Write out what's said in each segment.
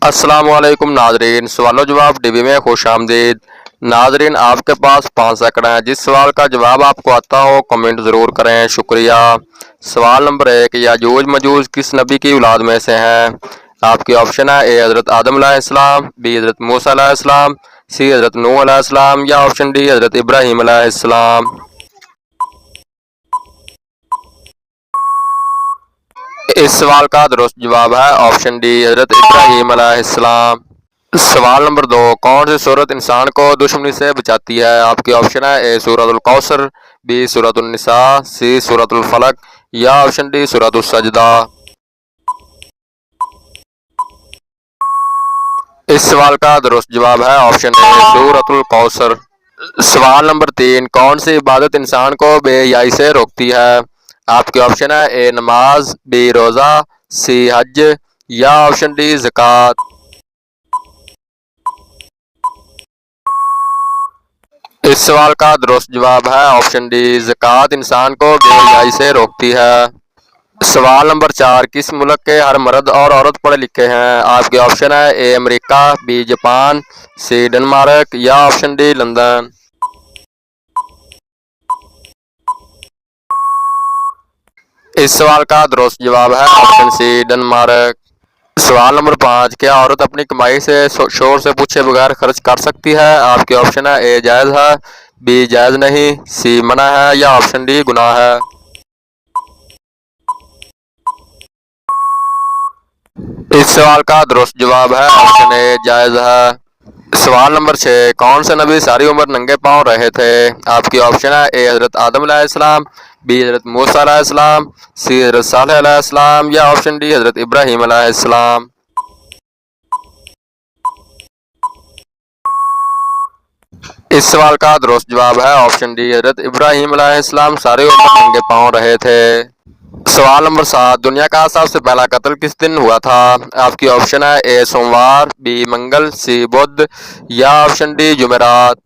अस्सलामुअलैकुम नाजरीन, सवाल जवाब टीवी में खुश आमदीद। नाजरीन, आपके पास 5 सेकंड हैं। जिस सवाल का जवाब आपको आता हो कमेंट ज़रूर करें, शुक्रिया। सवाल नंबर 1, याजूज मजूज किस नबी की औलाद में से हैं? आपके ऑप्शन है ए हज़रत आदम अलैहिस्सलाम, बी हज़रत मूसा अलैहिस्सलाम, सी हज़रत नूह अलैहिस्सलाम या ऑप्शन डी हज़रत इब्राहीम अलैहिस्सलाम। इस सवाल का दुरुस्त जवाब है ऑप्शन डी हज़रत इब्राहीम अलैहिस्सलाम। सवाल नंबर 2, कौन सी सूरत इंसान को दुश्मनी से बचाती है? आपके ऑप्शन है ए सूरतुल कौसर, बी सूरतुन निसा, सी सूरतुल फलक या ऑप्शन डी सूरतुस सजदा। इस सवाल का दुरुस्त जवाब है ऑप्शन ए सूरतुल कौसर। सवाल नंबर 3, कौन सी इबादत इंसान को बेहयाई से रोकती है? आपके ऑप्शन है ए नमाज, बी रोज़ा, सी हज या ऑप्शन डी ज़कात। इस सवाल का दुरुस्त जवाब है ऑप्शन डी ज़कात इंसान को बेहयाई से रोकती है। सवाल नंबर 4, किस मुल्क के हर मर्द और औरत पढ़े लिखे हैं? आपके ऑप्शन है A America, B Japan, C Denmark या ऑप्शन डी लंदन। इस सवाल का दुरुस्त जवाब है ऑप्शन सी डेनमार्क। सवाल नंबर 5, क्या औरत अपनी कमाई से शोहर से पूछे बगैर खर्च कर सकती है? आपके ऑप्शन है ए जायज़ है, बी जायज़ नहीं, सी मना है या ऑप्शन डी गुनाह है। इस सवाल का दुरुस्त जवाब है ऑप्शन ए जायज़ है। सवाल नंबर 6, कौन से नबी सारी उम्र नंगे पाँव रहे थे? आपके ऑप्शन है ए हज़रत आदम अलैहिस्सलाम, बी हज़रत मूसा अलैहिस्सलाम, सी हज़रत सालेह अलैहिस्सलाम या ऑप्शन डी हज़रत इब्राहीम अलैहिस्सलाम। इस सवाल का दुरुस्त जवाब है ऑप्शन डी हज़रत इब्राहीम अलैहिस्सलाम सारी उम्र नंगे पाँव रहे थे। सवाल नंबर 7, दुनिया का सबसे पहला कत्ल किस दिन हुआ था? आपकी ऑप्शन है ए सोमवार, बी मंगल, सी बुध या ऑप्शन डी जुमेरात।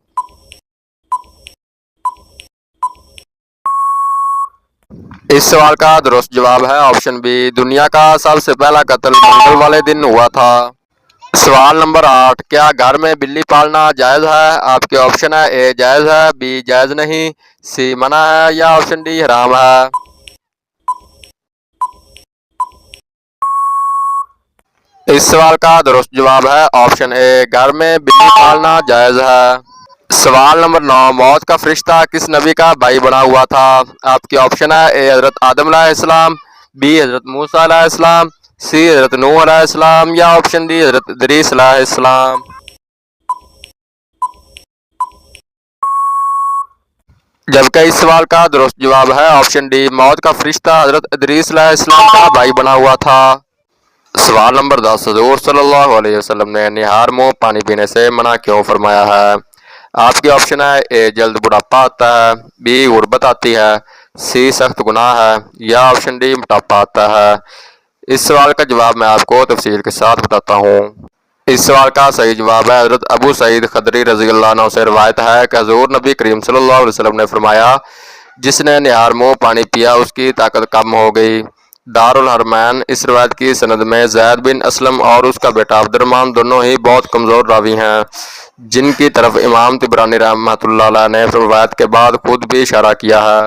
इस सवाल का दुरुस्त जवाब है ऑप्शन बी, दुनिया का सबसे पहला कत्ल मंगल वाले दिन हुआ था। सवाल नंबर 8, क्या घर में बिल्ली पालना जायज़ है? आपके ऑप्शन है ए जायज़ है, बी जायज़ नहीं, सी मना है या ऑप्शन डी हराम है। इस सवाल का दुरुस्त जवाब है ऑप्शन ए, घर में बिल्ली पालना जायज़ है। सवाल नंबर 9, मौत का फरिश्ता किस नबी का भाई बना हुआ था? आपके ऑप्शन है ए हज़रत आदम अलैहिस्सलाम, बी हज़रत मूसा अलैहिस्सलाम, सी हज़रत नूह अलैहिस्सलाम या ऑप्शन डी हज़रत इदरीस अलैहिस्सलाम। जबकि इस सवाल का दुरुस्त जवाब है ऑप्शन डी, मौत का फरिश्ता हज़रत इदरीस अलैहिस्सलाम का भाई बना हुआ था। सवाल नंबर 10, हुज़ूर सल्लल्लाहु अलैहि वसल्लम ने निहार मुँह पानी पीने से मना क्यों फरमाया है? आपके ऑप्शन है ए जल्द बुढ़ापा आता है, बी गुर्बत आती है, सी सख्त गुनाह है या ऑप्शन डी मोटापा आता है। इस सवाल का जवाब मैं आपको तफसील के साथ बताता हूँ। इस सवाल का सही जवाब है हज़रत अबू सईद खदरी रज़ी अल्लाह अन्हु से रवायत है कि हज़ूर नबी करीम सल्लल्लाहु अलैहि वसल्लम ने फरमाया, जिसने निहार मुँह पानी पिया उसकी ताकत कम हो गई। दारुल हरमैन। इस रवायत की सनद में ज़ैद बिन असलम और उसका बेटा अब्दुर्रहमान दोनों ही बहुत कमज़ोर रावी हैं, जिनकी तरफ इमाम तिबरानी रहमतुल्लाह अलैह ने रवायत के बाद खुद भी इशारा किया है।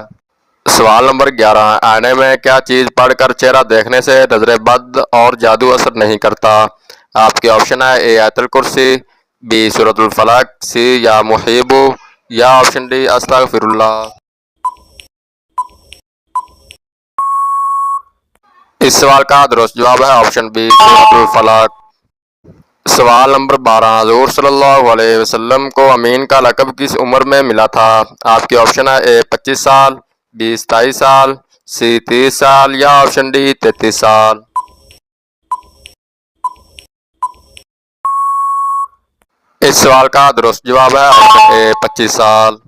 सवाल नंबर 11, आईने में क्या चीज़ पढ़कर चेहरा देखने से नजर बद और जादू असर नहीं करता? आपके ऑप्शन है ए आयतुल कुर्सी, बी सूरतुल फलक, सी या मुहीबु या ऑप्शन डी अस्तगफिरुल्लाह। इस सवाल का दुरुस्त जवाब है ऑप्शन बी सूरतुल फलक। सवाल नंबर 12, हुज़ूर सल्लल्लाहु अलैहि वसल्लम को अमीन का लक़ब किस उम्र में मिला था? आपके ऑप्शन है ए 25 साल, बी 27 साल, सी 30 साल या ऑप्शन डी 33 साल। इस सवाल का दुरुस्त जवाब है ऑप्शन ए 25 साल।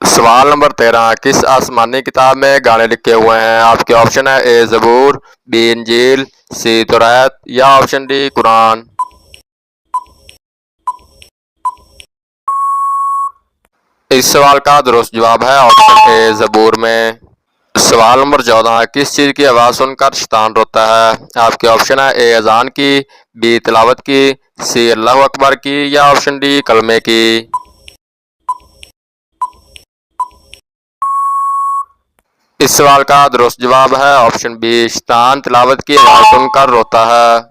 सवाल नंबर 13, किस आसमानी किताब में गाने लिखे हुए हैं? आपके ऑप्शन है ए ज़बूर, बी इंजील, सी तौरात या ऑप्शन डी कुरान। इस सवाल का दुरुस्त जवाब है ऑप्शन ए ज़बूर में। सवाल नंबर 14, किस चीज़ की आवाज़ सुनकर शैतान रोता है? आपके ऑप्शन है ए अजान की, बी तिलावत की, सी अल्लाह अकबर की या ऑप्शन डी कलमे की। इस सवाल का दुरुस्त जवाब है ऑप्शन बी, शैतान तिलावत की आवाज़ सुनकर रोता है।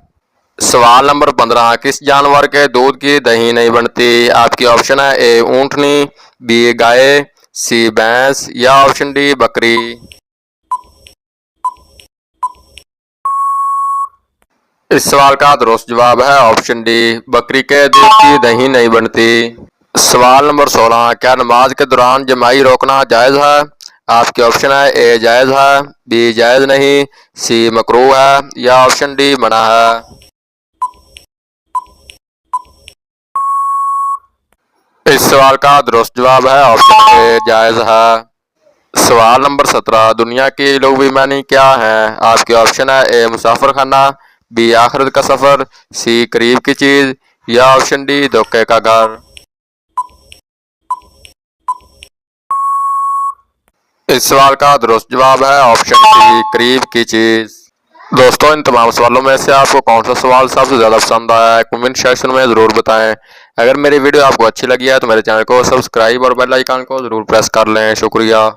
सवाल नंबर 15, किस जानवर के दूध की दही नहीं बनती? आपकी ऑप्शन है ए ऊँटनी, बी गाय, सी भैंस या ऑप्शन डी बकरी। इस सवाल का दुरुस्त जवाब है ऑप्शन डी, बकरी के दूध की दही नहीं बनती। सवाल नंबर 16, क्या नमाज के दौरान जमाई रोकना जायज़ है? आपके ऑप्शन है ए जायज़ है, बी जायज़ नहीं, सी मकरूह है या ऑप्शन डी मना है। इस सवाल का दुरुस्त जवाब है ऑप्शन ए जायज़ है। सवाल नंबर 17, दुनिया की लुग़वी मानी क्या है? आपके ऑप्शन है ए मुसाफिर खाना, बी आखिरत का सफ़र, सी करीब की चीज़ या ऑप्शन डी धोखे का घर। इस सवाल का दुरुस्त जवाब है ऑप्शन डी करीब की चीज़। दोस्तों, इन तमाम सवालों में से आपको कौन सा सवाल सबसे ज़्यादा पसंद आया है कमेंट सेक्शन में ज़रूर बताएं। अगर मेरी वीडियो आपको अच्छी लगी है तो मेरे चैनल को सब्सक्राइब और बेल आइकन को ज़रूर प्रेस कर लें। शुक्रिया।